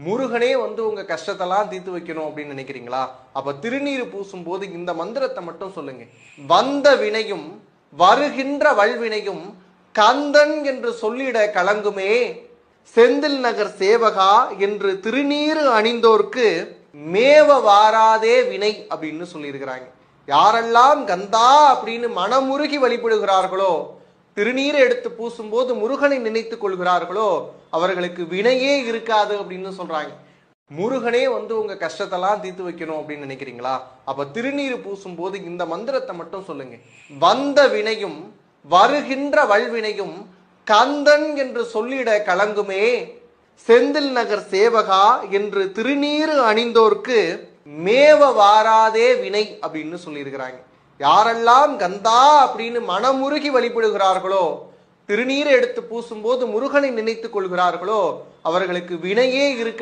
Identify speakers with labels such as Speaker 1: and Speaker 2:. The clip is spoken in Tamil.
Speaker 1: முருகனே உங்க கஷ்டத்தெல்லாம் தீர்த்து வைக்கணும் அப்படின்னு நினைக்கிறீங்களா? அப்ப திருநீர் பூசும் போது இந்த மந்திரத்தை மட்டும் சொல்லுங்க. வந்த வினையும் வருகின்ற வல்வினையும் கந்தன் என்று சொல்லிட கலங்குமே, செந்தில் நகர் சேவகா என்று திருநீறு அணிந்தோர்க்கு மேவ வாராதே வினை அப்படின்னு சொல்லியிருக்கிறாங்க. யாரெல்லாம் கந்தா அப்படின்னு மனமுருகி வழிபடுகிறார்களோ, திருநீரை எடுத்து பூசும்போது முருகனை நினைத்துக் கொள்கிறார்களோ, அவர்களுக்கு வினையே இருக்காது அப்படின்னு சொல்றாங்க. முருகனே உங்க கஷ்டத்தெல்லாம் தீர்த்து வைக்கணும் அப்படின்னு நினைக்கிறீங்களா? அப்ப திருநீர் பூசும் போது இந்த மந்திரத்தை மட்டும் சொல்லுங்க. வந்த வினையும் வருகின்ற வல்வினையும் கந்தன் என்று சொல்லிட கலங்குமே, செந்தில் நகர் சேவகா என்று திருநீறு அணிந்தோர்க்கு மேவ வாராதே வினை அப்படின்னு சொல்லியிருக்கிறாங்க. யாரெல்லாம் கந்தா அப்படின்னு மனமுருகி வழிபடுகிறார்களோ, திருநீரை எடுத்து பூசும்போது முருகனை நினைத்துக் கொள்கிறார்களோ, அவர்களுக்கு வினையே இருக்க